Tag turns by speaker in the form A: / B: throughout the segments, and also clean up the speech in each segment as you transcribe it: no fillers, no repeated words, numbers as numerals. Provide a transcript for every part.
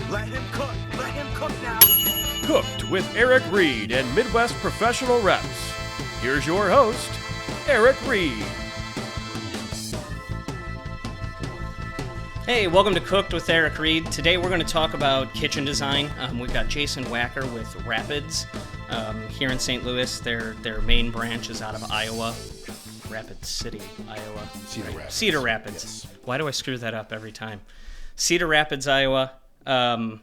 A: Let him cook. Let him cook now.
B: Cooked with Eric Reed and Midwest Professional Reps. Here's your host, Eric Reed.
C: Hey, welcome to Cooked with Eric Reed. Today we're going to talk about kitchen design. We've got Jason Wacker with Rapids here in St. Louis. Their main branch is out of Iowa, Rapids City, Iowa. Cedar Rapids.
D: Yes.
C: Why do I screw that up every time? Cedar Rapids, Iowa. And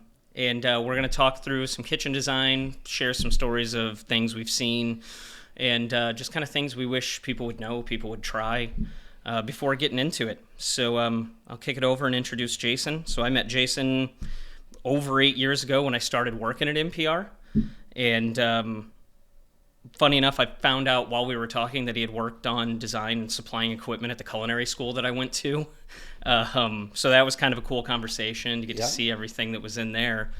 C: we're going to talk through some kitchen design, share some stories of things we've seen, and just kind of things we wish people would know, people would try before getting into it. So I'll kick it over and introduce Jason. So I met Jason over 8 years ago when I started working at NPR. And funny enough, I found out while we were talking that he had worked on design and supplying equipment at the culinary school that I went to. So that was kind of a cool conversation to get to see everything that was in there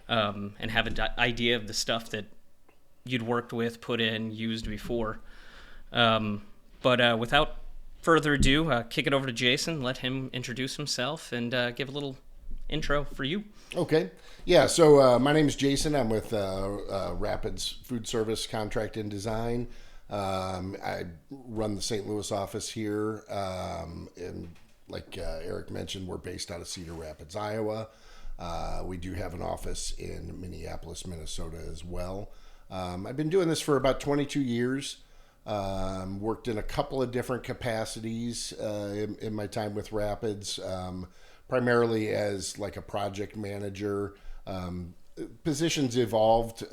C: and have an idea of the stuff that you'd worked with, put in, used before. But without further ado, kick it over to Jason, let him introduce himself, and give a little intro for you.
D: Okay. Yeah, so my name is Jason. I'm with Rapids Foodservice Contract Design. I run the St. Louis office here, and like Eric mentioned, we're based out of Cedar Rapids, Iowa. We do have an office in Minneapolis, Minnesota as well. I've been doing this for about 22 years. Worked in a couple of different capacities in my time with Rapids, primarily as like a project manager. Positions evolved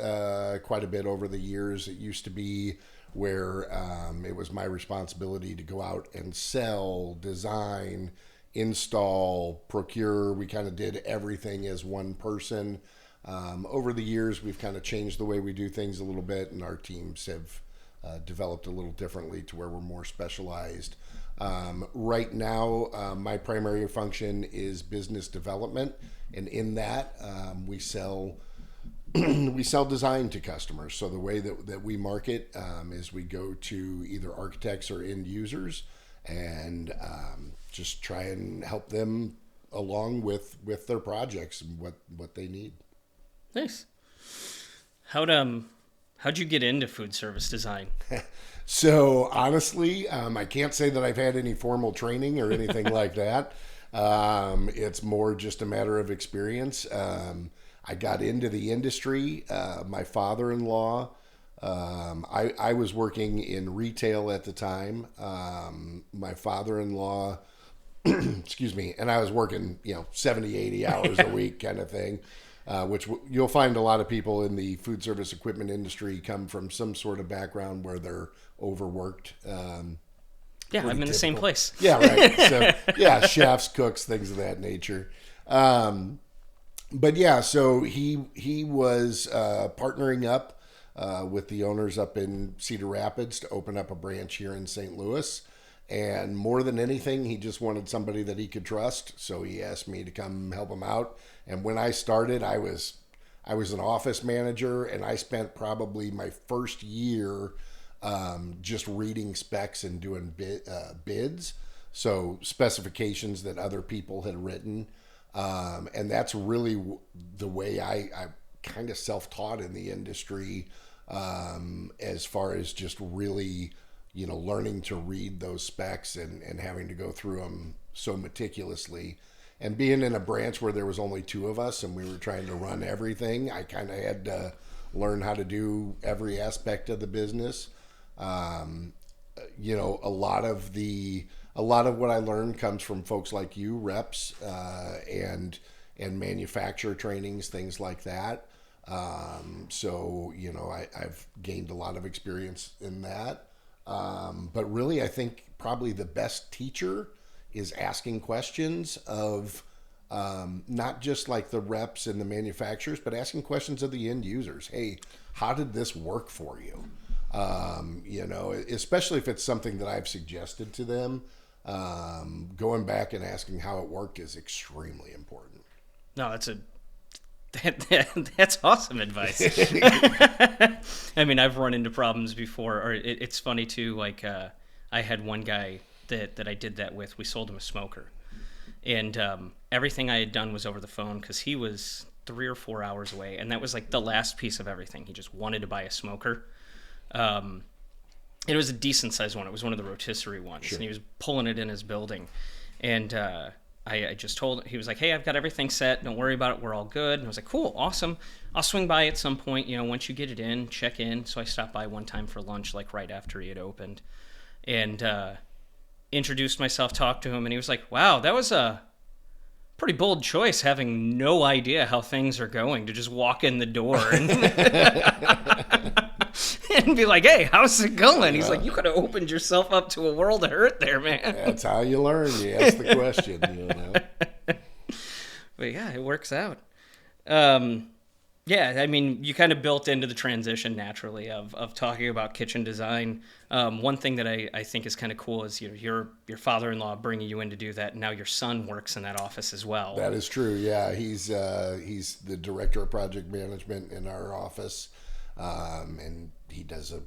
D: quite a bit over the years. It used to be where it was my responsibility to go out and sell, design, install, procure. We kind of did everything as one person. Over the years, we've kind of changed the way we do things a little bit, and our teams have developed a little differently to where we're more specialized. Right now, my primary function is business development, and in that, we sell design to customers. So the way that we market is we go to either architects or end users, and just try and help them along with their projects and what they need.
C: Nice. How'd you get into food service design?
D: So honestly, I can't say that I've had any formal training or anything like that. It's more just a matter of experience. I got into the industry. My father-in-law, I was working in retail at the time. My father-in-law, excuse me, and I was working, 70, 80 hours a week kind of thing. Which you'll find a lot of people in the food service equipment industry come from some sort of background where they're overworked.
C: I'm in the same place.
D: Yeah, right. So, chefs, cooks, things of that nature. But yeah, so he was partnering up with the owners up in Cedar Rapids to open up a branch here in St. Louis. And more than anything, he just wanted somebody that he could trust. So he asked me to come help him out. And when I started, I was an office manager, and I spent probably my first year just reading specs and doing bids. So specifications that other people had written. And that's really the way I kind of self-taught in the industry, as far as just really learning to read those specs and having to go through them so meticulously. And being in a branch where there was only two of us and we were trying to run everything, I kind of had to learn how to do every aspect of the business. A lot of what I learned comes from folks like you, reps, and manufacturer trainings, things like that. I've gained a lot of experience in that. But really, I think probably the best teacher is asking questions of not just like the reps and the manufacturers, but asking questions of the end users. Hey, how did this work for you? Especially if it's something that I've suggested to them, going back and asking how it worked is extremely important.
C: No, that's awesome advice. I mean, I've run into problems before, or it's funny too. Like, I had one guy that I did that with. We sold him a smoker, and everything I had done was over the phone because he was 3 or 4 hours away, and that was like the last piece of everything. He just wanted to buy a smoker. It was a decent sized one. It was one of the rotisserie ones,
D: Sure.
C: and he was pulling it in his building. And I just told him, he was like, "Hey, I've got everything set. Don't worry about it. We're all good." And I was like, "Cool, awesome. I'll swing by at some point, once you get it in, check in." So I stopped by one time for lunch, like right after he had opened, and introduced myself, talked to him, and he was like, "Wow, that was a pretty bold choice, having no idea how things are going, to just walk in the door and, and be like, 'Hey, how's it going?'" He's like, "You could have opened yourself up to a world of hurt there, man."
D: That's how you learn. You ask the question,
C: But yeah, it works out. Yeah, I mean, you kind of built into the transition naturally of talking about kitchen design. One thing that I think is kind of cool is your father-in-law bringing you in to do that. And now your son works in that office as well.
D: That is true. Yeah, he's the director of project management in our office, and he does an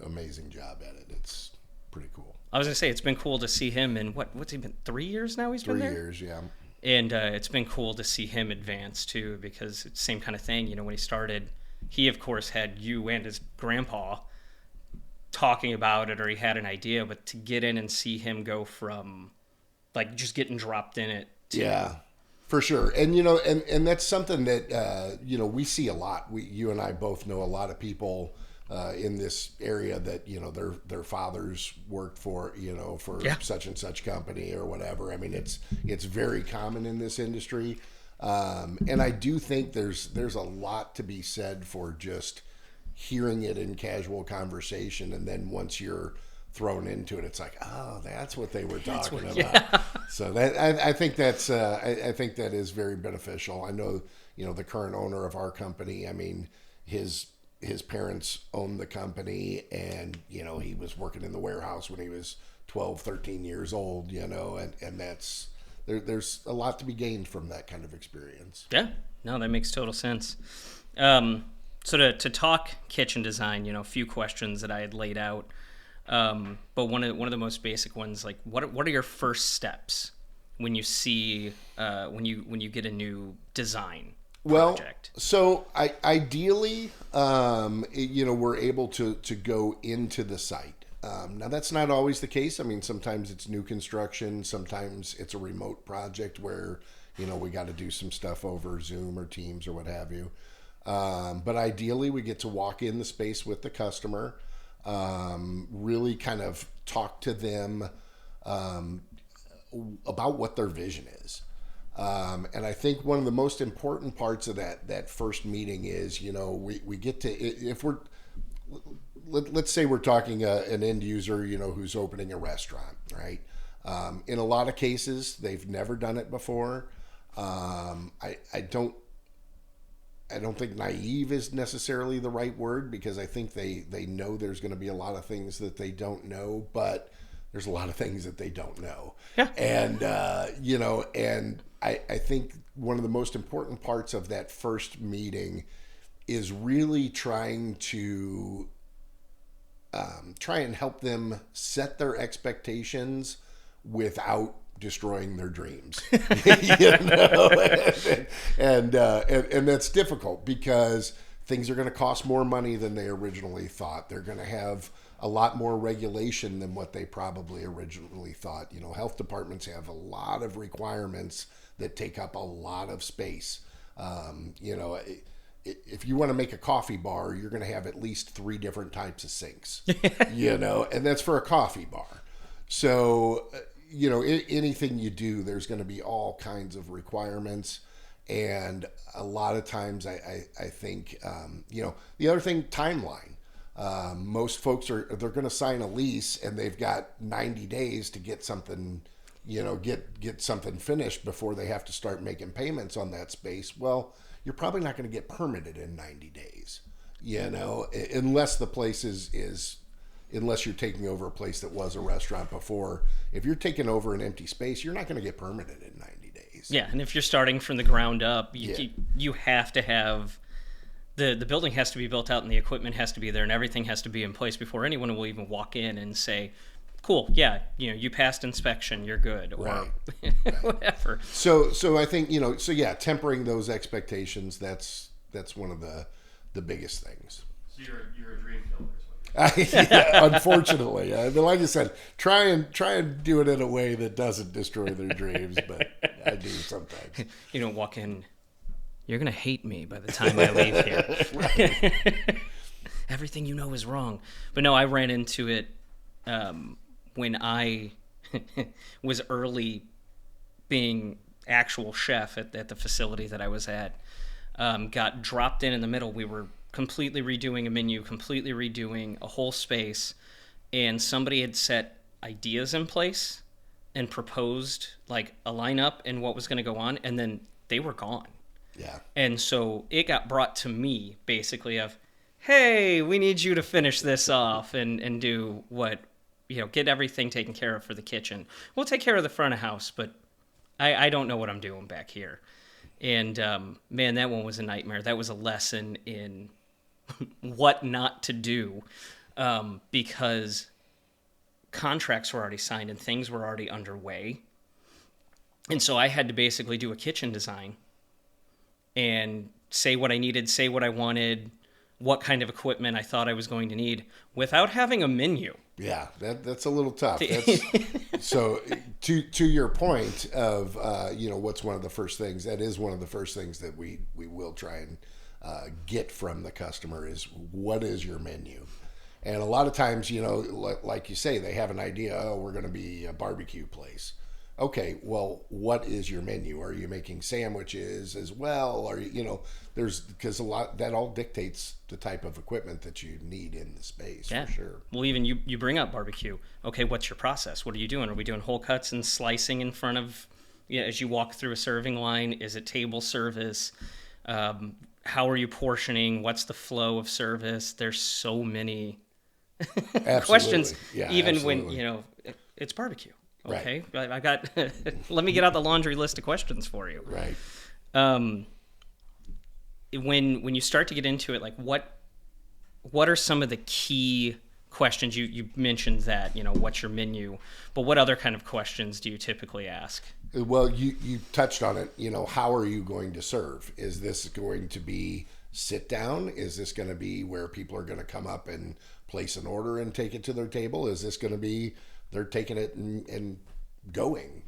D: amazing job at it. It's pretty cool.
C: I was gonna say, it's been cool to see him in what's he been, 3 years now? He's been there.
D: 3 years, yeah.
C: And it's been cool to see him advance too, because it's the same kind of thing. When he started, he of course had you and his grandpa talking about it, or he had an idea, but to get in and see him go from like just getting dropped in it to,
D: yeah, for sure. And and that's something that we see a lot. You and I both know a lot of people in this area that their fathers worked for such and such company or whatever. I mean, it's very common in this industry, and I do think there's a lot to be said for just hearing it in casual conversation, and then once you're thrown into it, it's like, oh, that's what they were talking about. Yeah. So that I think that's I think that is very beneficial. I know the current owner of our company. I mean, his parents owned the company, and he was working in the warehouse when he was 12, 13 years old, and that's there's a lot to be gained from that kind of experience.
C: Yeah, no, that makes total sense. So to talk kitchen design, a few questions that I had laid out, but one of the most basic ones, like what are your first steps when you see when you get a new design project?
D: Well, so ideally, we're able to go into the site. Now, that's not always the case. I mean, sometimes it's new construction. Sometimes it's a remote project where, we got to do some stuff over Zoom or Teams or what have you. But ideally, we get to walk in the space with the customer, really kind of talk to them about what their vision is. And I think one of the most important parts of that first meeting is, we get to, if let's say we're talking an end user, who's opening a restaurant, right? In a lot of cases, they've never done it before. I don't think naive is necessarily the right word, because I think they know there's going to be a lot of things that they don't know, but there's a lot of things that they don't know.
C: Yeah.
D: And, and I think one of the most important parts of that first meeting is really trying to try and help them set their expectations without destroying their dreams. And that's difficult, because things are going to cost more money than they originally thought. They're going to have a lot more regulation than what they probably originally thought. Health departments have a lot of requirements that take up a lot of space. If you want to make a coffee bar, you're going to have at least 3 different types of sinks, and that's for a coffee bar. So, anything you do, there's going to be all kinds of requirements. And a lot of times I think, the other thing, timeline. Most folks they're going to sign a lease, and they've got 90 days to get something, get something finished before they have to start making payments on that space. Well, you're probably not going to get permitted in 90 days, unless the place unless you're taking over a place that was a restaurant before. If you're taking over an empty space, you're not going to get permitted in 90 days.
C: Yeah, and if you're starting from the ground up, you have to have the building has to be built out, and the equipment has to be there, and everything has to be in place before anyone will even walk in and say, cool, yeah, you passed inspection, you're good, or
D: Right.
C: whatever.
D: So I think, tempering those expectations, that's one of the biggest things.
B: So you're a dream killer is what
D: Yeah, unfortunately, but like I said, try and do it in a way that doesn't destroy their dreams. But I do sometimes.
C: You don't walk in, you're gonna hate me by the time I leave here. Everything is wrong. But no, I ran into it when I was early being actual chef at the facility that I was at. Got dropped in the middle. We were completely redoing a menu, completely redoing a whole space, and somebody had set ideas in place and proposed like a lineup and what was going to go on, and then they were gone.
D: Yeah.
C: And so it got brought to me basically of, hey, we need you to finish this off and do what, get everything taken care of for the kitchen. We'll take care of the front of house, but I don't know what I'm doing back here. And man, that one was a nightmare. That was a lesson in what not to do, because contracts were already signed and things were already underway. And so I had to basically do a kitchen design and say what I needed, say what I wanted, what kind of equipment I thought I was going to need without having a menu.
D: Yeah, that's a little tough. So to your point of what's one of the first things, that is one of the first things that we will try and get from the customer is, what is your menu? And a lot of times, like you say, they have an idea, oh, we're going to be a barbecue place. Okay, well, what is your menu? Are you making sandwiches as well? Are you, because a lot, that all dictates the type of equipment that you need in the space, for sure.
C: Well, even you bring up barbecue. Okay, what's your process? What are you doing? Are we doing whole cuts and slicing in front of, as you walk through a serving line? Is it table service? How are you portioning? What's the flow of service? There's so many questions, even when, it's barbecue. Okay, right. I got. Let me get out the laundry list of questions for you.
D: Right.
C: When you start to get into it, like what are some of the key questions? You mentioned that, what's your menu, but what other kind of questions do you typically ask?
D: Well, you touched on it. How are you going to serve? Is this going to be sit down? Is this going to be where people are going to come up and place an order and take it to their table? Is this going to be they're taking it and going,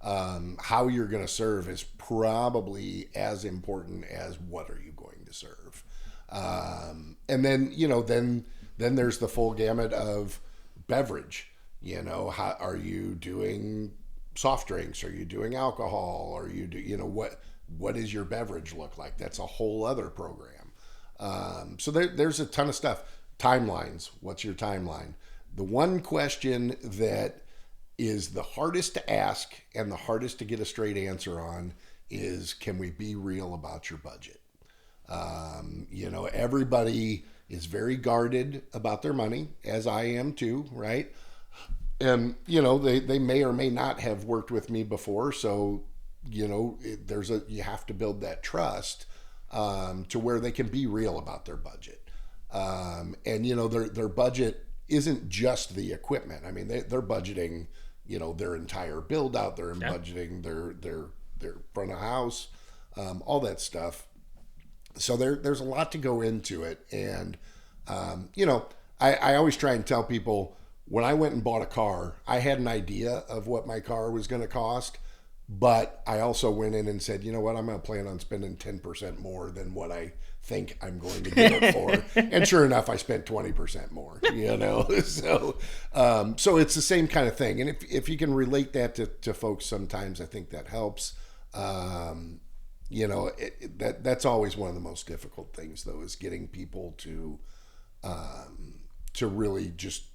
D: how you're going to serve is probably as important as what are you going to serve. And then, then there's the full gamut of beverage, how are you doing soft drinks? Are you doing alcohol? Are you what does your beverage look like? That's a whole other program. So there's a ton of stuff. Timelines. What's your timeline? The one question that is the hardest to ask and the hardest to get a straight answer on is, can we be real about your budget? Everybody is very guarded about their money, as I am too, right? And, they may or may not have worked with me before. So, you have to build that trust to where they can be real about their budget. And, their budget isn't just the equipment. I mean, they're budgeting, their entire build out. They're budgeting their front of house, all that stuff. So there's a lot to go into it. And, I always try and tell people, when I went and bought a car, I had an idea of what my car was going to cost, but I also went in and said, you know what, I'm going to plan on spending 10% more than what I think I'm going to get it for. And sure enough, I spent 20% more, So it's the same kind of thing. And if you can relate that to folks, sometimes I think that helps. That's always one of the most difficult things, though, is getting people to really just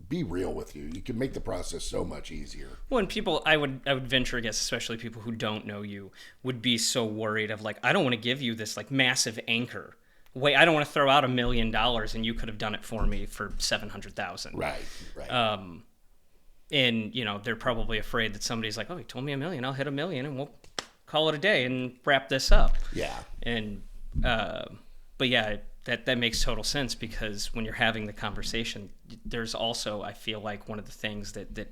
D: be real with you. You can make the process so much easier.
C: Well, and people, I would venture, I guess, especially people who don't know you, would be so worried of like, I don't want to give you this like massive anchor. Wait, I don't want to throw out $1 million and you could have done it for me for $700,000.
D: Right.
C: And they're probably afraid that somebody's like, oh, he told me $1 million, I'll hit $1 million and we'll call it a day and wrap this up.
D: Yeah.
C: And but yeah, That makes total sense, because when you're having the conversation, there's also, I feel like, one of the things that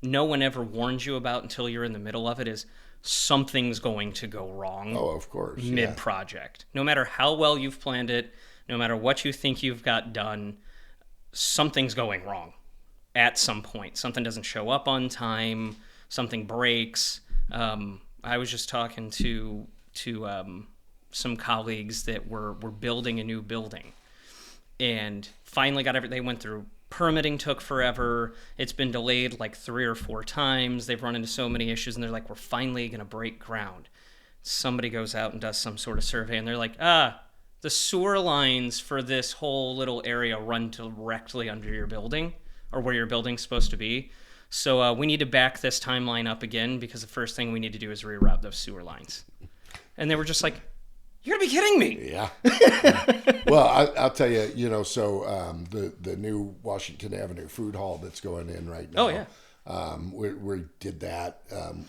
C: no one ever warns you about until you're in the middle of it is something's going to go wrong.
D: Oh, of course.
C: Mid-project. No matter how well you've planned it, no matter what you think you've got done, something's going wrong at some point. Something doesn't show up on time, something breaks. I was just talking to some colleagues that were building a new building, and finally they went through permitting, took forever. It's been delayed like 3 or 4 times. They've run into so many issues, and they're like, we're finally going to break ground. Somebody goes out and does some sort of survey, and they're like, the sewer lines for this whole little area run directly under your building, or where your building's supposed to be. So we need to back this timeline up again, because the first thing we need to do is reroute those sewer lines. And they were just like, you're going to be kidding me.
D: Yeah. Well, I'll tell you, so the new Washington Avenue food hall that's going in right now.
C: Oh, yeah.
D: We did that.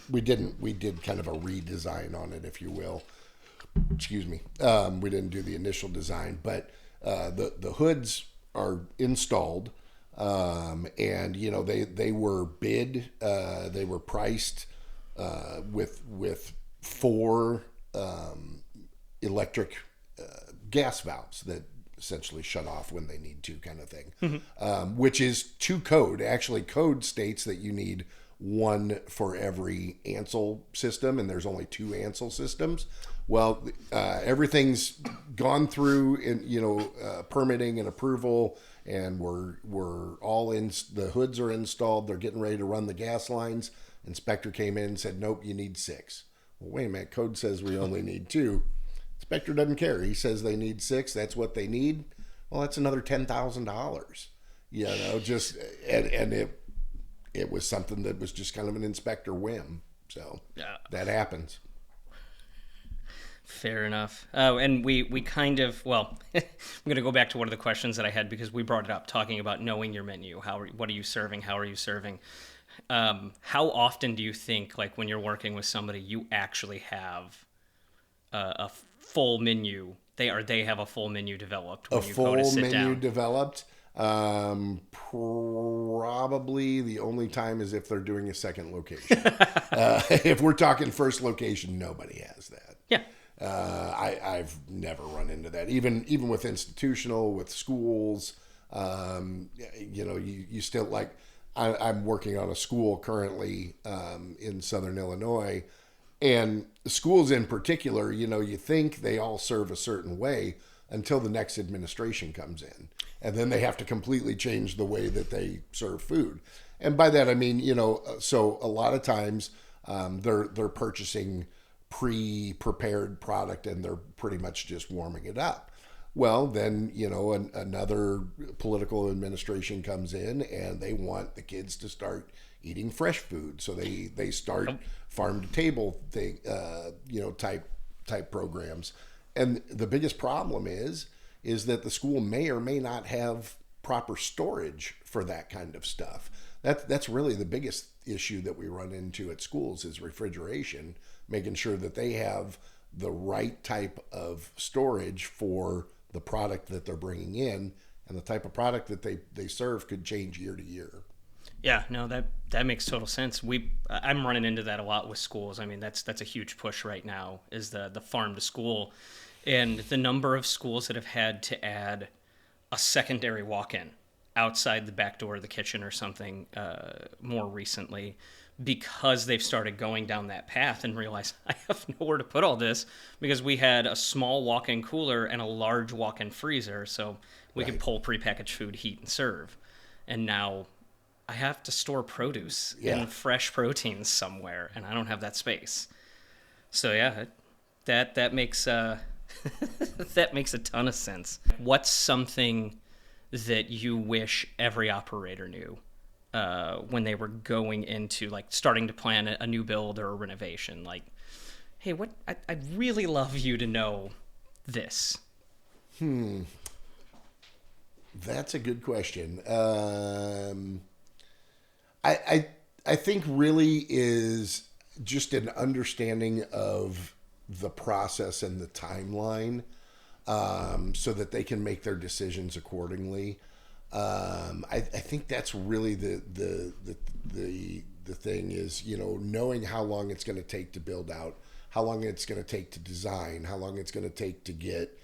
D: We did kind of a redesign on it, if you will. Excuse me. We didn't do the initial design, but the hoods are installed. And they were bid, they were priced with 4 electric gas valves that essentially shut off when they need to, kind of thing. Which is to code. Actually, code states that you need 1 for every Ansel system, and there's only 2 Ansel systems. Well, everything's gone through in permitting and approval, and we're all in. The hoods are installed. They're getting ready to run the gas lines. Inspector came in and said, nope, you need 6. Well, wait a minute. Code says we only need 2. Inspector doesn't care. He says they need 6. That's what they need. Well, that's another $10,000. Just and it was something that was just kind of an inspector whim. So that happens.
C: Fair enough. And we kind of, I'm going to go back to one of the questions that I had, because we brought it up, talking about knowing your menu. What are you serving? How are you serving? How often do you think, like when you're working with somebody, you actually have a full menu? They have a full menu developed when you go to sit down. A full menu
D: developed. Probably the only time is if they're doing a second location. If we're talking first location, nobody has that.
C: Yeah.
D: I've never run into that. Even with institutional, with schools, you still like. I'm working on a school currently in Southern Illinois, and schools in particular, you think they all serve a certain way until the next administration comes in, and then they have to completely change the way that they serve food. And by that I mean, so a lot of times they're purchasing pre-prepared product, and they're pretty much just warming it up. Well, then, another political administration comes in, and they want the kids to start eating fresh food. So they start farm to table thing, type programs. And the biggest problem is that the school may or may not have proper storage for that kind of stuff. That's really the biggest issue that we run into at schools is refrigeration, making sure that they have the right type of storage for the product that they're bringing in, and the type of product that they serve could change year to year.
C: Yeah, no, that makes total sense. I'm running into that a lot with schools. I mean, that's a huge push right now, is the farm to school, and the number of schools that have had to add a secondary walk-in outside the back door of the kitchen or something more recently, because they've started going down that path and realized, I have nowhere to put all this, because we had a small walk-in cooler and a large walk-in freezer, so we could pull prepackaged food, heat, and serve. And now I have to store produce and fresh proteins somewhere, and I don't have that space. So yeah, that makes that makes a ton of sense. What's something that you wish every operator knew when they were going into, like, starting to plan a new build or a renovation? Like, hey, I'd really love you to know this.
D: That's a good question. I think really is just an understanding of the process and the timeline. so that they can make their decisions accordingly. I think that's really the thing is, knowing how long it's going to take to build out, how long it's going to take to design, how long it's going to take to get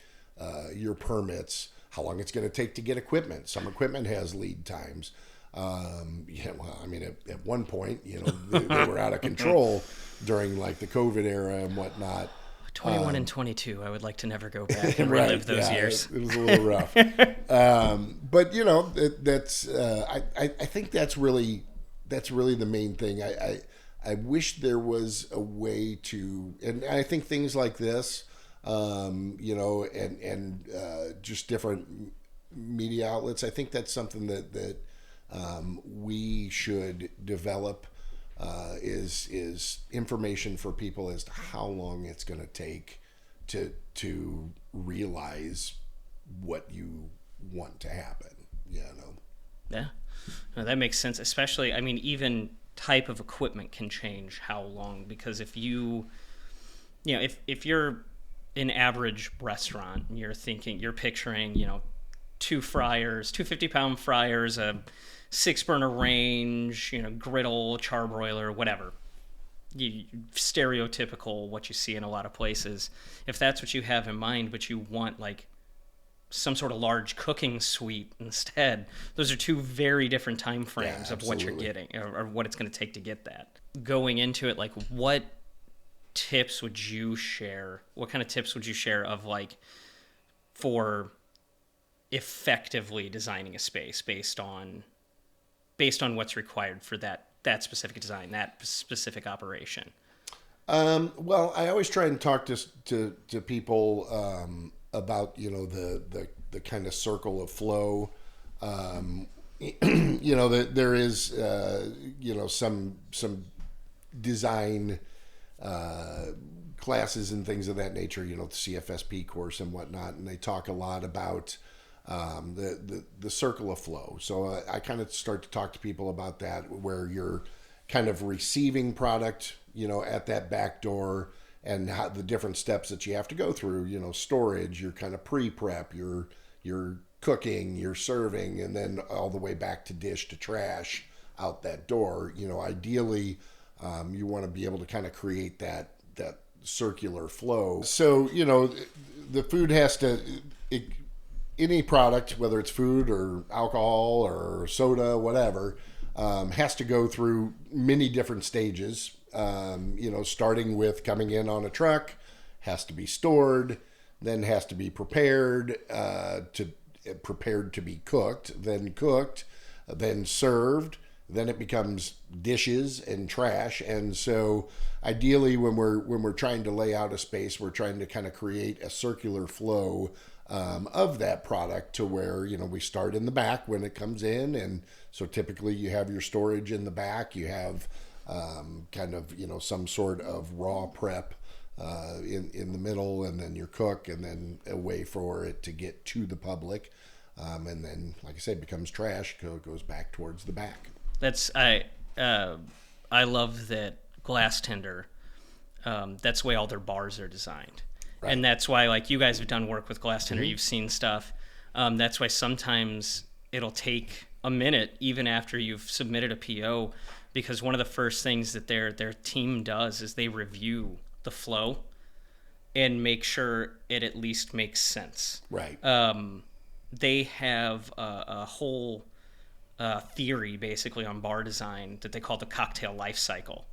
D: your permits, how long it's going to take to get equipment. Some equipment has lead times. At one point, they were out of control during like the COVID era and whatnot.
C: 21 and 22, I would like to never go back and relive those years.
D: It was a little rough. But that's I think that's really the main thing. I wish there was a way to, and I think things like this, just different media outlets. I think that's something that we should develop. Is information for people as to how long it's going to take to realize what you want to happen.
C: Yeah, no, that makes sense. Especially, even type of equipment can change how long, because if if you're an average restaurant, you're picturing, two fryers, 250-pound fryers, a 6-burner range, griddle, charbroiler, whatever. Stereotypical what you see in a lot of places. If that's what you have in mind, but you want like some sort of large cooking suite instead, those are two very different time frames of what you're getting, or what it's going to take to get that. Going into it, like, what tips would you share? What kind of tips would you share of like for effectively designing a space based on what's required for that specific design, that specific operation?
D: Well, I always try and talk to people about the kind of circle of flow. There is some design classes and things of that nature. The CFSP course and whatnot, and they talk a lot about the circle of flow. So I kind of start to talk to people about that, where you're kind of receiving product, at that back door, and how the different steps that you have to go through, storage, your kind of pre-prep, your cooking, your serving, and then all the way back to dish to trash out that door. Ideally, you want to be able to kind of create that circular flow. So, the food has to, any product, whether it's food or alcohol or soda, whatever, has to go through many different stages. Starting with coming in on a truck, has to be stored, then has to be prepared to be cooked, then served, then it becomes dishes and trash. And so ideally, when we're trying to lay out a space, we're trying to kind of create a circular flow of that product, to where we start in the back when it comes in. And so typically you have your storage in the back, you have some sort of raw prep in the middle, and then your cook, and then a way for it to get to the public, and then, like I said, becomes trash, goes back towards the back.
C: I love that Glass Tender. That's the way all their bars are designed. Right. And that's why, like, you guys have done work with Glass Tender, you've seen stuff. That's why sometimes it'll take a minute, even after you've submitted a PO, because one of the first things that their team does is they review the flow and make sure it at least makes sense.
D: Right.
C: They have a whole theory, basically, on bar design that they call the cocktail life cycle.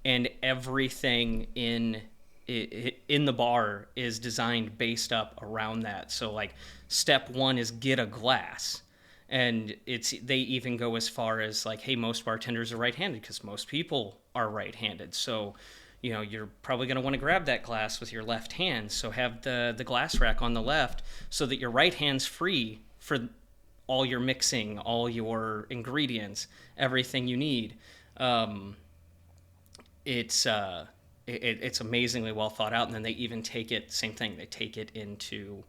C: And everything in the bar is designed based up around that. So, like, step one is get a glass. And they even go as far as, like, hey, most bartenders are right-handed because most people are right-handed. So, you're probably going to want to grab that glass with your left hand. So have the glass rack on the left so that your right hand's free for all your mixing, all your ingredients, everything you need. It's amazingly well thought out. And then they even take it, same thing, they take it into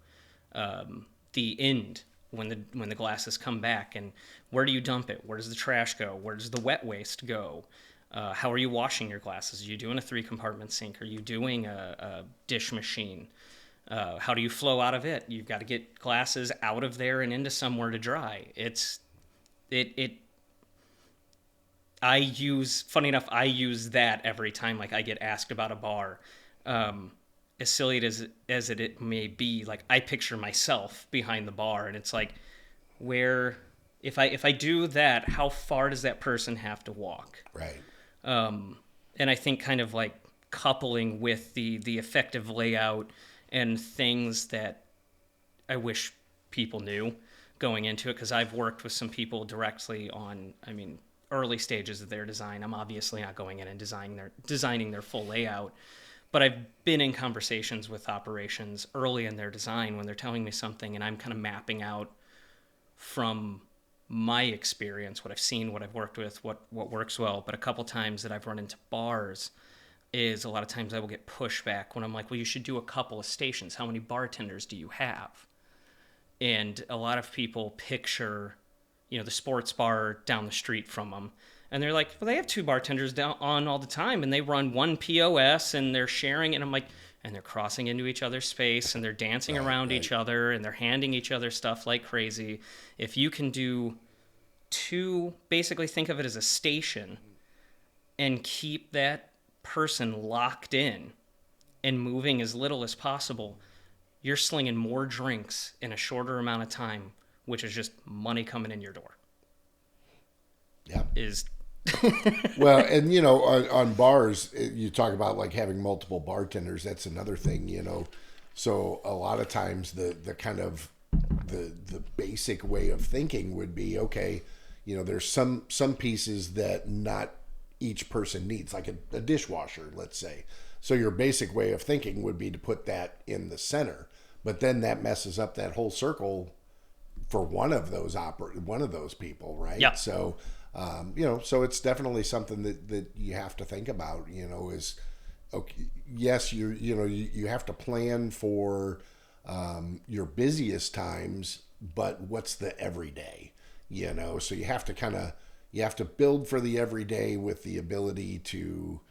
C: the end when the glasses come back. And where do you dump it? Where does the trash go? Where does the wet waste go? How are you washing your glasses? Are you doing a 3-compartment sink? Are you doing a dish machine? How do you flow out of it? You've got to get glasses out of there and into somewhere to dry. Funny enough, I use that every time like I get asked about a bar. As silly as it may be, like I picture myself behind the bar, and it's like, where if I do that, how far does that person have to walk?
D: Right.
C: And I think kind of like coupling with the effective layout and things that I wish people knew going into it, because I've worked with some people directly on, early stages of their design. I'm obviously not going in and designing their full layout, but I've been in conversations with operations early in their design when they're telling me something, and I'm kind of mapping out from my experience, what I've seen, what I've worked with, what works well. But a couple times that I've run into bars is a lot of times I will get pushback when I'm like, well, you should do a couple of stations. How many bartenders do you have? And a lot of people picture, the sports bar down the street from them. And they're like, well, they have 2 bartenders down on all the time, and they run one POS, and they're sharing. And I'm like, and they're crossing into each other's space, and they're dancing around each other, and they're handing each other stuff like crazy. If you can do 2, basically think of it as a station, and keep that person locked in and moving as little as possible, you're slinging more drinks in a shorter amount of time, which is just money coming in your door.
D: Yeah.
C: Is
D: Well, and on bars, you talk about like having multiple bartenders. That's another thing, So a lot of times the kind of the basic way of thinking would be, okay, there's some pieces that not each person needs, like a dishwasher, let's say. So your basic way of thinking would be to put that in the center, but then that messes up that whole circle for one of those people, right?
C: Yeah.
D: So, so it's definitely something that you have to think about. Is okay. Yes, you have to plan for your busiest times, but what's the everyday? So you have to build for the everyday with the ability to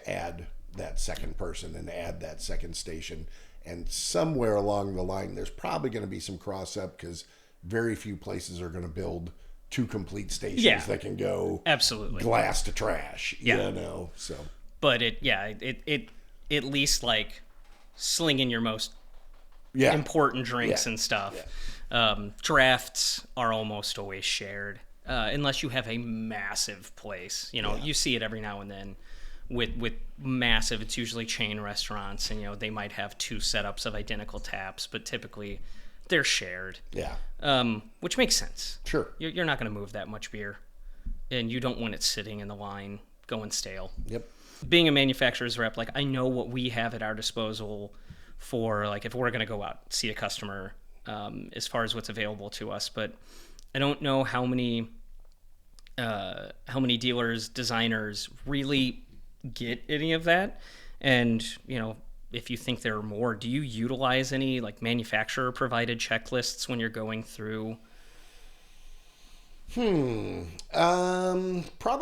D: add that second person and add that second station. And somewhere along the line, there's probably going to be some cross up, because very few places are going to build 2 complete stations that can go
C: absolutely
D: glass to trash.
C: Yeah.
D: So.
C: But it at least like slinging your most important drinks and stuff. Yeah. Drafts are almost always shared, unless you have a massive place. You see it every now and then. With massive, it's usually chain restaurants, and they might have 2 setups of identical taps, but typically they're shared.
D: Yeah.
C: Which makes sense.
D: Sure.
C: You're not going to move that much beer, and you don't want it sitting in the line going stale.
D: Yep.
C: Being a manufacturer's rep, like I know what we have at our disposal for like if we're going to go out see a customer, as far as what's available to us, but I don't know how many dealers, designers really get any of that. And if you think there are more, do you utilize any like manufacturer provided checklists when you're going through?
D: Probably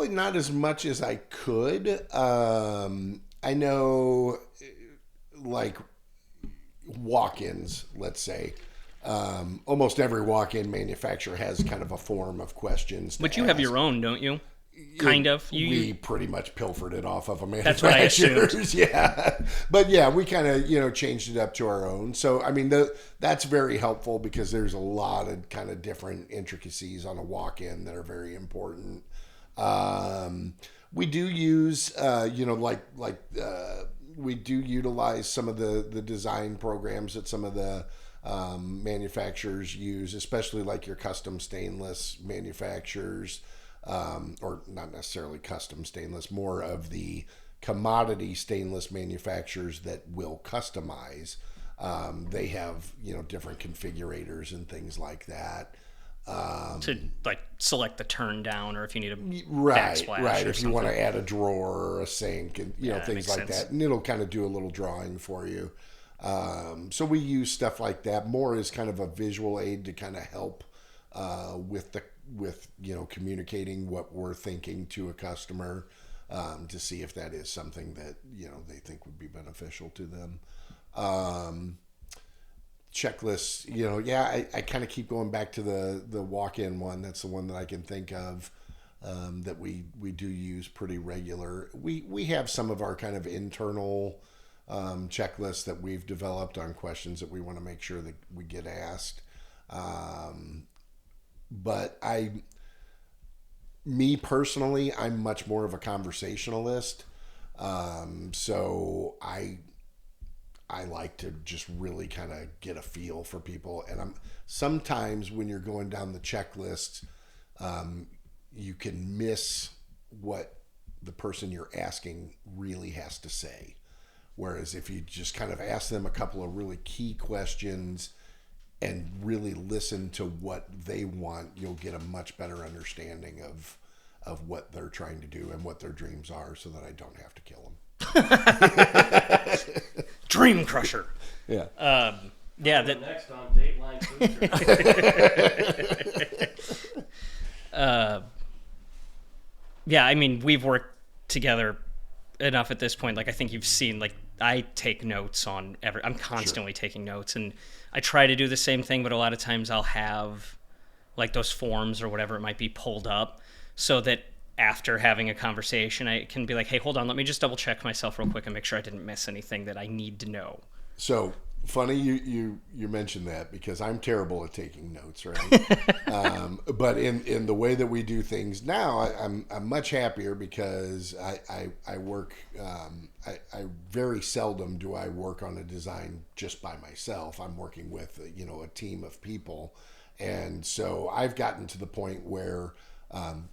D: not as much as I could. I know like walk-ins, let's say, almost every walk-in manufacturer has kind of a form of questions.
C: But you have your own, don't you? Kind of.
D: We pretty much pilfered it off of a
C: That's what I
D: manufacturer's.
C: assumed.
D: Yeah. But yeah, we kind of, changed it up to our own. So, that's very helpful, because there's a lot of kind of different intricacies on a walk-in that are very important. We do use, we do utilize some of the design programs that some of the manufacturers use, especially like your custom stainless manufacturers. Or not necessarily custom stainless, more of the commodity stainless manufacturers that will customize. They have, different configurators and things like that.
C: To like select the turn down, or if you need a
D: Right.
C: backsplash or
D: If you
C: something.
D: want to add a drawer or a sink and, things like that, and it'll kind of do a little drawing for you. So we use stuff like that more as kind of a visual aid to kind of help with communicating what we're thinking to a customer, to see if that is something that they think would be beneficial to them. Checklists, I kind of keep going back to the walk-in one. That's the one that I can think of that we do use pretty regular. We have some of our kind of internal checklists that we've developed on questions that we want to make sure that we get asked. But me personally, I'm much more of a conversationalist. So I like to just really kind of get a feel for people. And sometimes when you're going down the checklist, you can miss what the person you're asking really has to say. Whereas if you just kind of ask them a couple of really key questions and really listen to what they want, you'll get a much better understanding of what they're trying to do and what their dreams are, so that I don't have to kill them.
C: Dream crusher.
D: Yeah.
C: Yeah.
A: Next on Dateline Food
C: Yeah, I mean, we've worked together enough at this point. Like, I think you've seen, like, I take notes on I'm constantly taking notes, and I try to do the same thing, but a lot of times I'll have, like, those forms or whatever it might be pulled up so that after having a conversation, I can be like, hey, hold on, let me just double check myself real quick and make sure I didn't miss anything that I need to know.
D: So funny you mentioned that, because I'm terrible at taking notes, right? But in the way that we do things now, I'm much happier, because I work. I very seldom do I work on a design just by myself. I'm working with a team of people, and so I've gotten to the point where I'm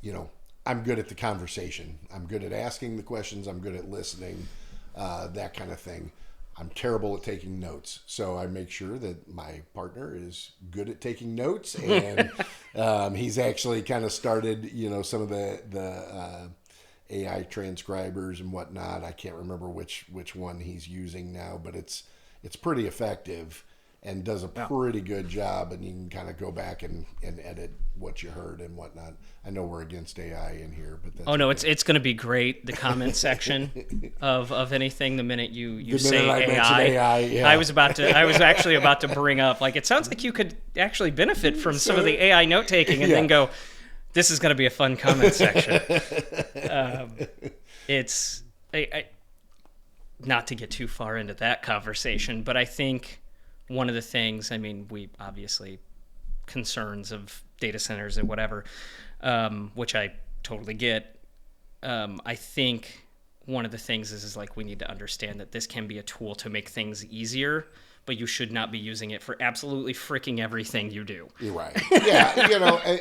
D: good at the conversation. I'm good at asking the questions. I'm good at listening, that kind of thing. I'm terrible at taking notes, so I make sure that my partner is good at taking notes, and he's actually kind of started, some of the AI transcribers and whatnot. I can't remember which one he's using now, but it's pretty effective and does a pretty good job, and you can kind of go back and edit what you heard and whatnot. I know we're against AI in here, but that's
C: it's going to be great. The comment section of anything, the minute you say
D: AI, yeah.
C: I was actually about to bring up, like, it sounds like you could actually benefit from some of the AI note taking, and then go, this is going to be a fun comment section. It's not to get too far into that conversation, but I think one of the things, I mean, we obviously concerns of data centers and whatever, which I totally get. I think one of the things is like, we need to understand that this can be a tool to make things easier, but you should not be using it for absolutely freaking everything you do.
D: You're right. Yeah,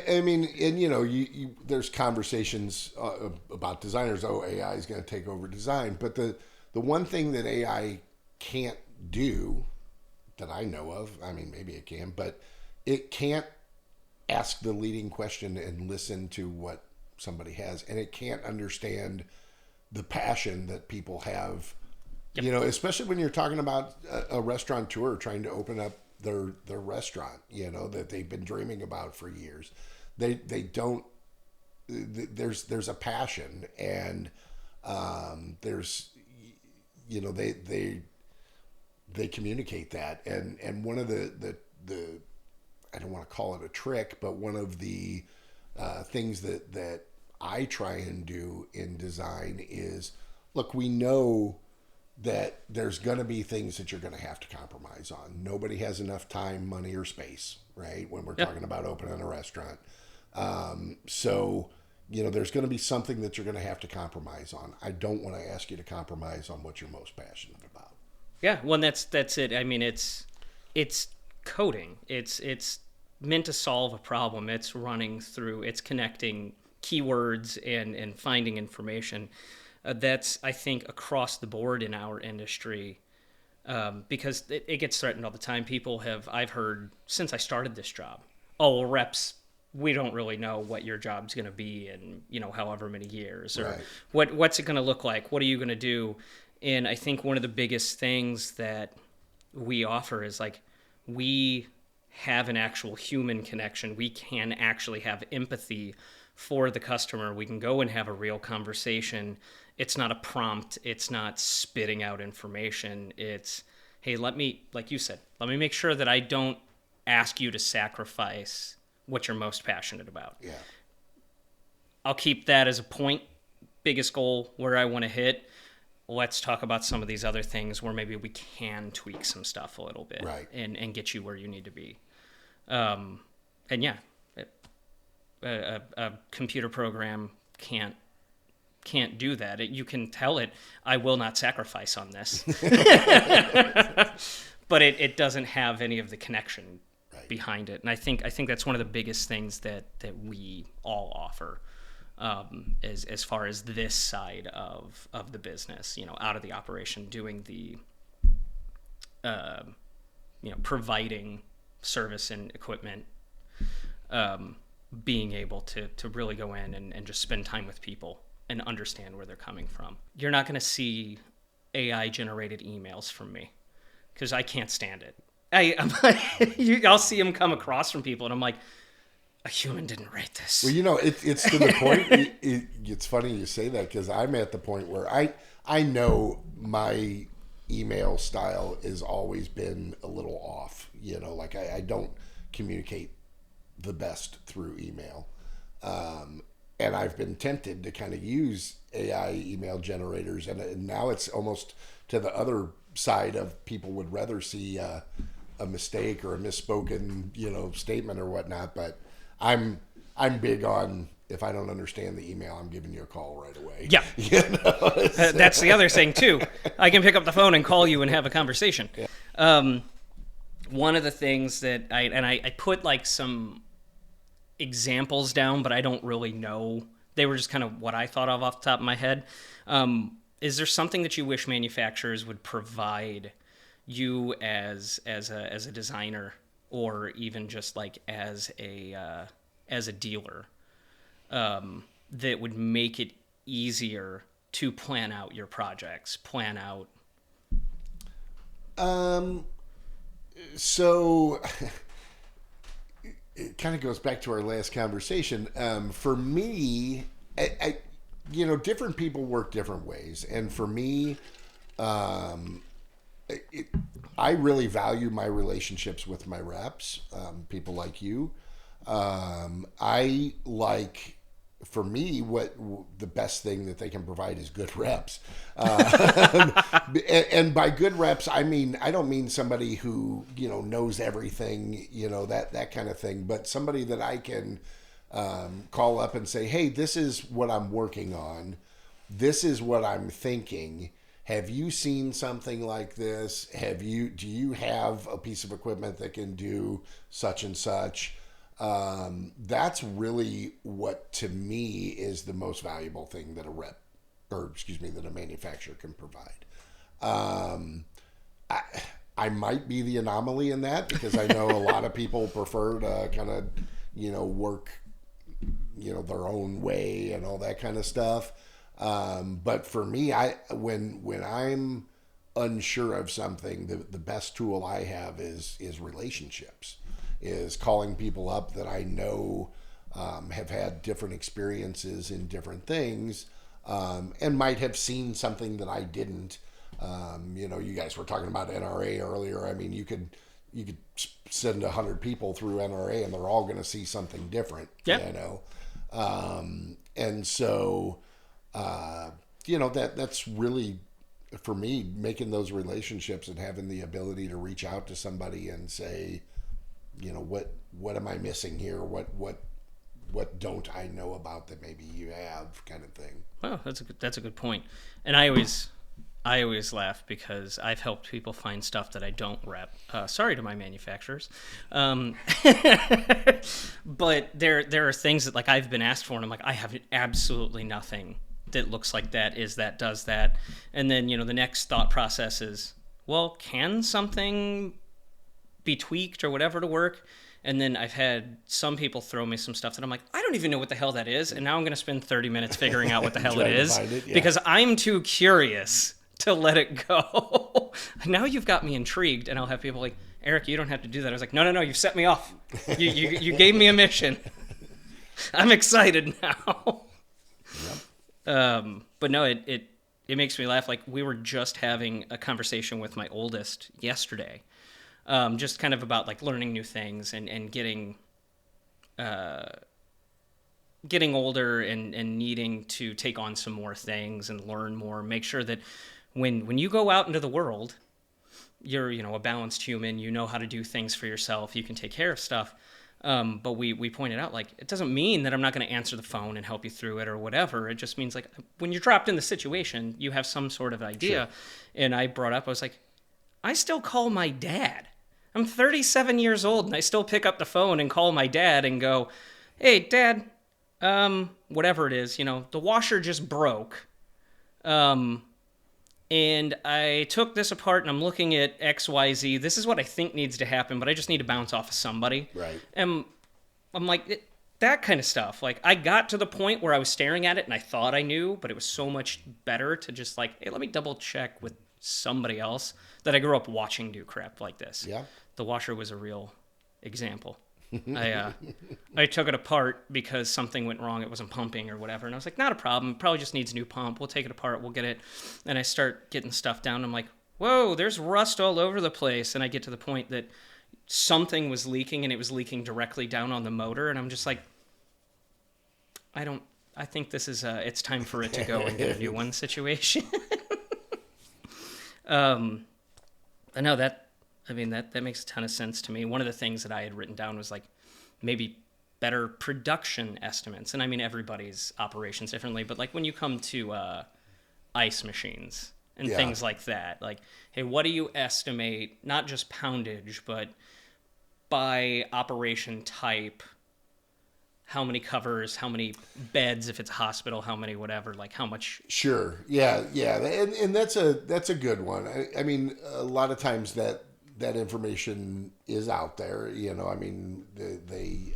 D: I mean, and there's conversations about designers. Oh, AI is going to take over design, but the one thing that AI can't do, that I know of, I mean, maybe it can, but it can't ask the leading question and listen to what somebody has, and it can't understand the passion that people have. Yep. Especially when you're talking about a restaurateur trying to open up their restaurant, that they've been dreaming about for years. They don't. There's a passion, and there's they communicate that, and one of the I don't want to call it a trick, but one of the things that I try and do in design is, look, we know that there's going to be things that you're going to have to compromise on. Nobody has enough time, money, or space, right, when we're talking about opening a restaurant. So there's going to be something that you're going to have to compromise on. I don't want to ask you to compromise on what you're most passionate about.
C: Yeah, well, that's it. I mean, it's coding. It's meant to solve a problem. It's running through. It's connecting keywords and finding information. That's, I think, across the board in our industry, because it gets threatened all the time. I've heard since I started this job, oh, well, reps, we don't really know what your job's going to be in however many years, or what's it going to look like. What are you going to do? And I think one of the biggest things that we offer is, like, we have an actual human connection. We can actually have empathy for the customer. We can go and have a real conversation. It's not a prompt. It's not spitting out information. It's, hey, like you said, let me make sure that I don't ask you to sacrifice what you're most passionate about.
D: Yeah.
C: I'll keep that as a point, biggest goal where I want to hit. Let's talk about some of these other things where maybe we can tweak some stuff a little bit,
D: right,
C: and get you where you need to be. And yeah, a computer program can't do that. You can tell it, I will not sacrifice on this, but it doesn't have any of the connection behind it. And I think that's one of the biggest things that we all offer. As far as this side of the business, out of the operation, doing the, providing service and equipment, being able to really go in and just spend time with people and understand where they're coming from. You're not going to see AI generated emails from me because I can't stand it. I'll see them come across from people and I'm like, a human didn't write this.
D: Well, it's to the point. It's funny you say that because I'm at the point where I know my email style has always been a little off. Like I don't communicate the best through email. And I've been tempted to kind of use AI email generators. And now it's almost to the other side of people would rather see a mistake or a misspoken, statement or whatnot. But I'm big on, if I don't understand the email, I'm giving you a call right away.
C: Yeah. That's the other thing too. I can pick up the phone and call you and have a conversation. Yeah. One of the things that I put like some examples down, but I don't really know. They were just kind of what I thought of off the top of my head. Is there something that you wish manufacturers would provide you as a designer, or even just like as a dealer, that would make it easier to plan out your projects,
D: So it kind of goes back to our last conversation. For me, I different people work different ways. And for me, I really value my relationships with my reps, people like you. I like, for me, what the best thing that they can provide is good reps. And by good reps, I don't mean somebody who, knows everything, that kind of thing, but somebody that I can call up and say, hey, this is what I'm working on. This is what I'm thinking. Have you seen something like this? Do you have a piece of equipment that can do such and such? That's really what, to me, is the most valuable thing that that a manufacturer can provide. I might be the anomaly in that because I know a lot of people prefer to kind of, work, their own way and all that kind of stuff. But for me, when I'm unsure of something, the best tool I have is relationships, is calling people up that I know have had different experiences in different things, and might have seen something that I didn't. You guys were talking about NRA earlier. I mean, you could send 100 people through NRA and they're all going to see something different.
C: Yeah.
D: And so. That's really, for me, making those relationships and having the ability to reach out to somebody and say, what am I missing here? What don't I know about that maybe you have, kind of thing.
C: Well, that's a good point. And I always laugh because I've helped people find stuff that I don't rep. Sorry to my manufacturers. But there are things that like I've been asked for and I'm like, I have absolutely nothing that looks like that, does that. And then, the next thought process is, well, can something be tweaked or whatever to work? And then I've had some people throw me some stuff that I'm like, I don't even know what the hell that is. And now I'm going to spend 30 minutes figuring out what the hell it is because I'm too curious to let it go. Now you've got me intrigued. And I'll have people like, Eric, you don't have to do that. I was like, no, you set me off. You gave me a mission. I'm excited now. Yep. But no, it makes me laugh. Like, we were just having a conversation with my oldest yesterday, just kind of about like learning new things and getting older and needing to take on some more things and learn more. Make sure that when you go out into the world, you're, a balanced human. You know how to do things for yourself. You can take care of stuff. But we pointed out, like, it doesn't mean that I'm not going to answer the phone and help you through it or whatever. It just means, like, when you're dropped in the situation, you have some sort of idea. Sure. And I brought up, I was like, I still call my dad. I'm 37 years old, and I still pick up the phone and call my dad and go, hey, Dad, whatever it is, the washer just broke. And I took this apart, and I'm looking at XYZ. This is what I think needs to happen, but I just need to bounce off of somebody.
D: Right.
C: And I'm like, that kind of stuff. Like, I got to the point where I was staring at it, and I thought I knew, but it was so much better to just like, hey, let me double check with somebody else that I grew up watching do crap like this.
D: Yeah.
C: The washer was a real example. I took it apart because something went wrong. It wasn't pumping or whatever. And I was like, not a problem. It probably just needs a new pump. We'll take it apart. We'll get it. And I start getting stuff down. I'm like, whoa, there's rust all over the place. And I get to the point that something was leaking, and it was leaking directly down on the motor. And I'm just like, I think this is it's time for it to go and get a new one situation. I know that makes a ton of sense to me. One of the things that I had written down was like maybe better production estimates. And I mean, everybody's operations differently, but like when you come to ice machines and things like that, like, hey, what do you estimate, not just poundage, but by operation type, how many covers, how many beds, if it's a hospital, how many whatever, like how much. Sure.
D: Yeah. And that's a good one. I mean, a lot of times that information is out there, I mean, they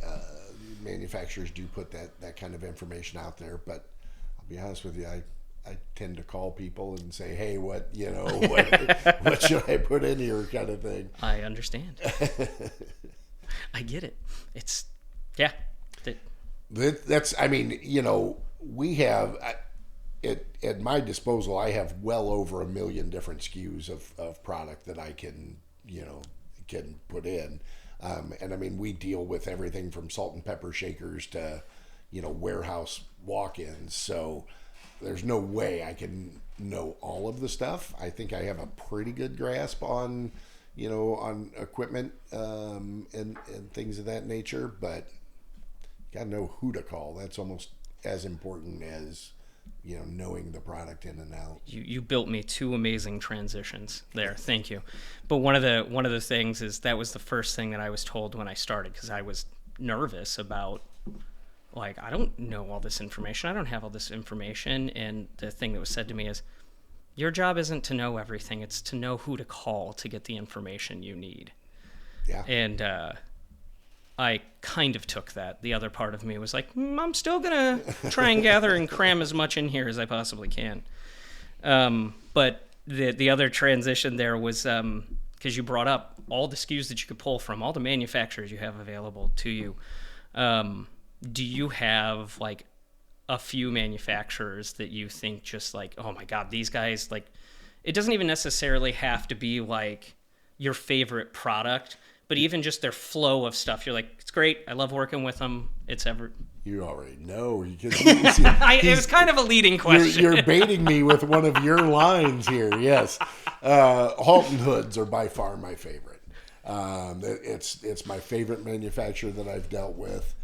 D: manufacturers do put that kind of information out there, but I'll be honest with you, I tend to call people and say, hey, what should I put in here, kind of thing.
C: I understand. I get it. It's, yeah.
D: That's, I mean, we have, at my disposal, I have well over 1 million different SKUs of product that I can put in. And I mean, we deal with everything from salt and pepper shakers to, warehouse walk-ins. So there's no way I can know all of the stuff. I think I have a pretty good grasp on equipment, and things of that nature, but you gotta know who to call. That's almost as important as, knowing the product in and out.
C: You built me 2 amazing transitions there. Thank you. But one of the things is that was the first thing that I was told when I started, because I was nervous about, like, I don't know all this information. I don't have all this information. And the thing that was said to me is, your job isn't to know everything. It's to know who to call to get the information you need.
D: Yeah.
C: And I kind of took that. The other part of me was like, I'm still going to try and gather and cram as much in here as I possibly can. But the other transition there was, because you brought up all the SKUs that you could pull from, all the manufacturers you have available to you. Do you have like a few manufacturers that you think just like, oh my God, these guys, like, it doesn't even necessarily have to be like your favorite product, but even just their flow of stuff, you're like, it's great. I love working with them.
D: You already know.
C: It was kind of a leading question.
D: You're baiting me with one of your lines here. Yes. Halton hoods are by far my favorite. It's my favorite manufacturer that I've dealt with.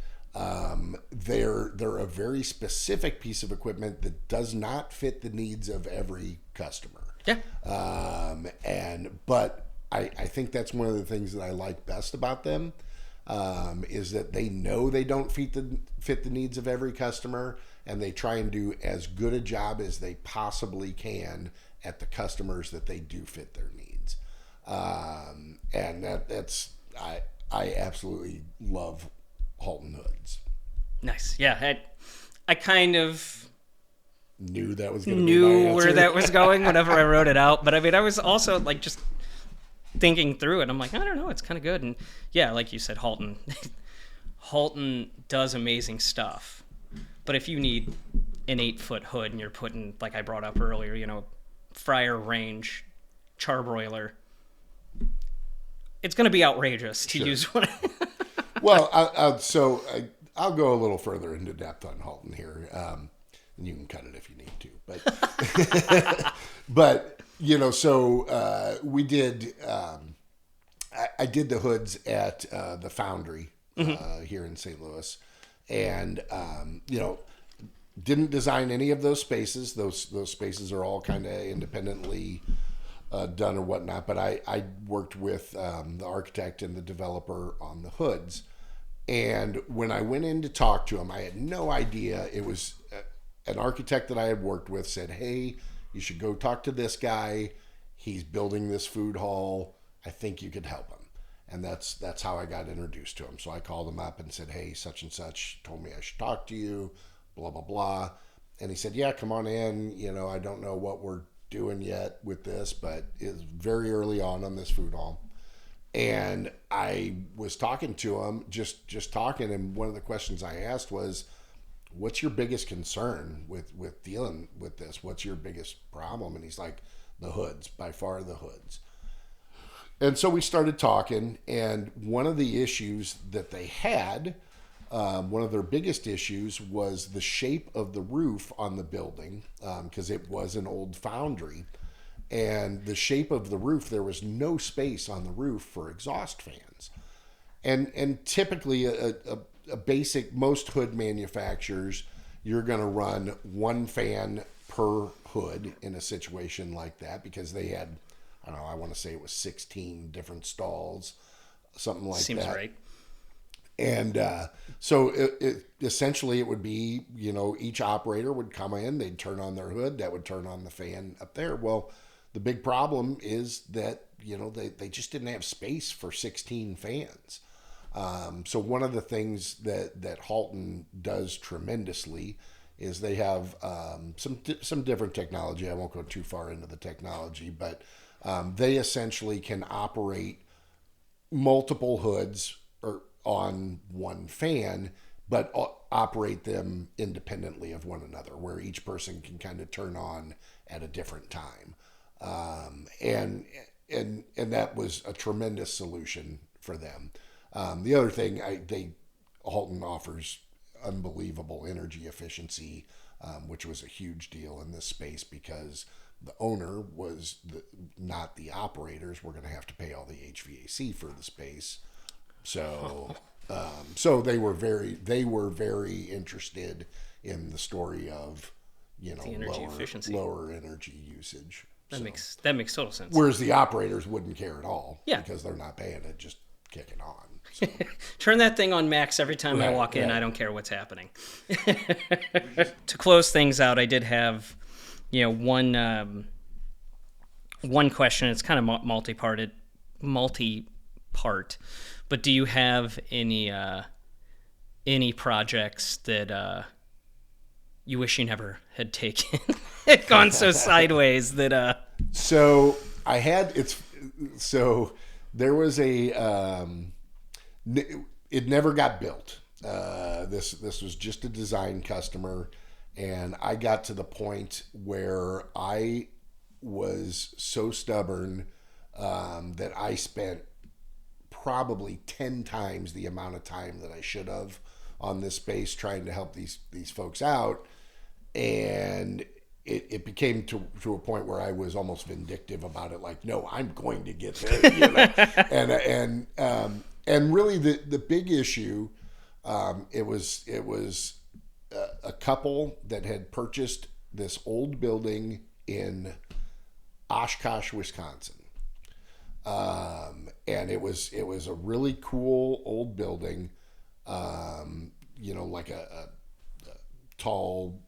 D: They're a very specific piece of equipment that does not fit the needs of every customer.
C: Yeah.
D: But I think that's one of the things that I like best about them, is that they know they don't fit the needs of every customer, and they try and do as good a job as they possibly can at the customers that they do fit their needs. And I absolutely love Halton hoods.
C: Nice. Yeah. I kind of
D: knew that was going to be my answer.
C: Where that was going whenever I wrote it out. But I mean, I was also like just thinking through it. I'm like, I don't know, it's kind of good. And yeah, like you said, Halton does amazing stuff. But if you need an 8-foot hood and you're putting, like I brought up earlier, fryer range, charbroiler, it's going to be outrageous to use one.
D: Well, I'll go a little further into depth on Halton here, and you can cut it if you need to. But we did. I did the hoods at the foundry here in St. Louis, and didn't design any of those spaces. Those spaces are all kind of independently done or whatnot. But I worked with the architect and the developer on the hoods. And when I went in to talk to him, I had no idea. It was an architect that I had worked with said, "Hey, you should go talk to this guy. He's building this food hall. I think you could help him." And that's how I got introduced to him. So I called him up and said, "Hey, such and such told me I should talk to you, blah, blah, blah." And he said, "Yeah, come on in. I don't know what we're doing yet with this, but it's very early on this food hall." And I was talking to him, just talking, and one of the questions I asked was, "What's your biggest concern with dealing with this? What's your biggest problem?" And he's like, "The hoods, by far the hoods." And so we started talking, and one of the issues that they had, one of their biggest issues was the shape of the roof on the building, because it was an old foundry. And the shape of the roof, there was no space on the roof for exhaust fans. And typically a basic, most hood manufacturers, you're going to run one fan per hood in a situation like that, because they had, I don't know, I want to say it was 16 different stalls, something like that.
C: Seems right.
D: And so essentially it would be, each operator would come in, they'd turn on their hood, that would turn on the fan up there. Well, the big problem is that, they just didn't have space for 16 fans. So one of the things that Halton does tremendously is they have some different technology. I won't go too far into the technology, but they essentially can operate multiple hoods on one fan, but operate them independently of one another, where each person can kind of turn on at a different time. And that was a tremendous solution for them. The other thing, Halton offers unbelievable energy efficiency, which was a huge deal in this space, because the owner was not the operators. We're going to have to pay all the HVAC for the space. So they were very interested in the story of,
C: the energy efficiency,
D: lower energy usage.
C: That makes total sense.
D: Whereas the operators wouldn't care at all,
C: yeah, because
D: they're not paying it, just kicking on. So.
C: Turn that thing on max every time I walk in. I don't care what's happening. To close things out, I did have, one question. It's kind of multi-part. But do you have any projects that you wish you never had taken? It gone so sideways that.
D: So I had So there was a. It never got built. This was just a design customer, and I got to the point where I was so stubborn that I spent probably 10 times the amount of time that I should have on this space trying to help these folks out, and it became to a point where I was almost vindictive about it. Like, no, I'm going to get there, and really the big issue, it was a couple that had purchased this old building in Oshkosh, Wisconsin. And it was a really cool old building, like a tall,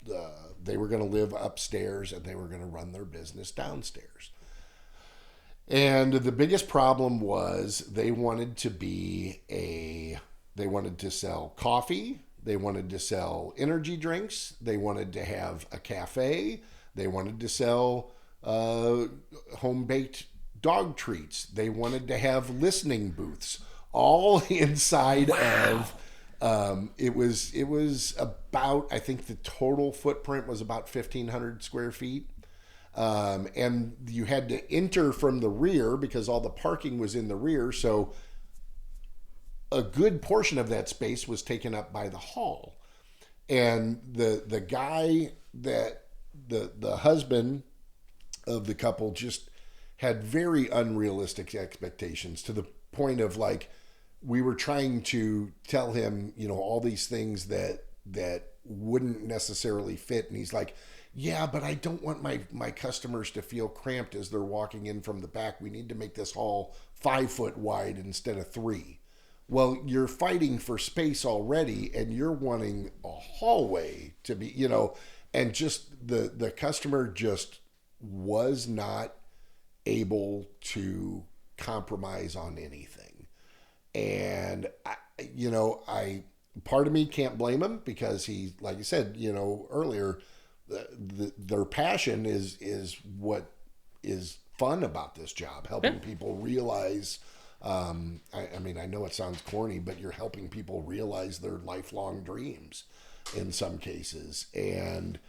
D: they were going to live upstairs and they were going to run their business downstairs. And the biggest problem was they wanted to sell coffee. They wanted to sell energy drinks. They wanted to have a cafe. They wanted to sell home-baked dog treats. They wanted to have listening booths, all inside of It was about, I think the total footprint was about 1,500 square feet. And you had to enter from the rear because all the parking was in the rear. So a good portion of that space was taken up by the hall. And the guy that the husband of the couple just had very unrealistic expectations, to the point of, like, we were trying to tell him, all these things that wouldn't necessarily fit. And he's like, yeah, but I don't want my customers to feel cramped as they're walking in from the back. We need to make this hall 5 foot wide instead of 3. Well, you're fighting for space already, and you're wanting a hallway to be, and just the customer just was not able to compromise on anything. And I part of me can't blame him, because he, like you said, earlier, their passion is what is fun about this job, helping people realize. I mean, I know it sounds corny, but you're helping people realize their lifelong dreams in some cases. And,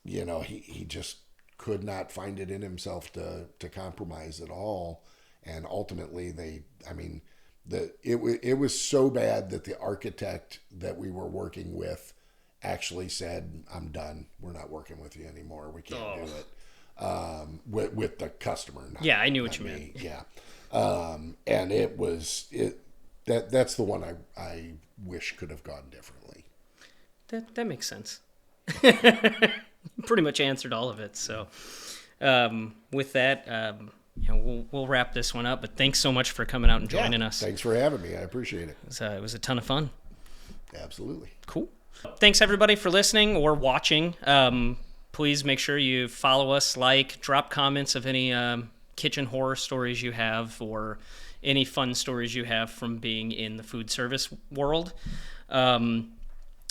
D: he just could not find it in himself to compromise at all. And ultimately it was so bad that the architect that we were working with actually said, I'm done. We're not working with you anymore. We can't do it. With the customer.
C: I knew what you meant.
D: Yeah. And that's the one I wish could have gone differently.
C: That makes sense. Pretty much answered all of it. So, with that, we'll wrap this one up, but thanks so much for coming out and joining us.
D: Thanks for having me. I appreciate it.
C: It was a ton of fun.
D: Absolutely.
C: Cool. Thanks everybody for listening or watching. Please make sure you follow us, drop comments of any kitchen horror stories you have, or any fun stories you have from being in the food service world.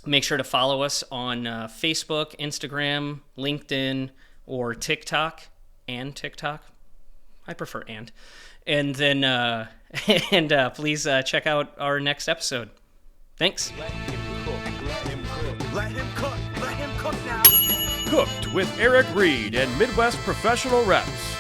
C: Make sure to follow us on Facebook, Instagram, LinkedIn, or TikTok. I prefer and. And then please check out our next episode. Thanks.
A: Let him cook. Let him cook. Let him cook now.
B: Cooked with Eric Reed and Midwest Professional Reps.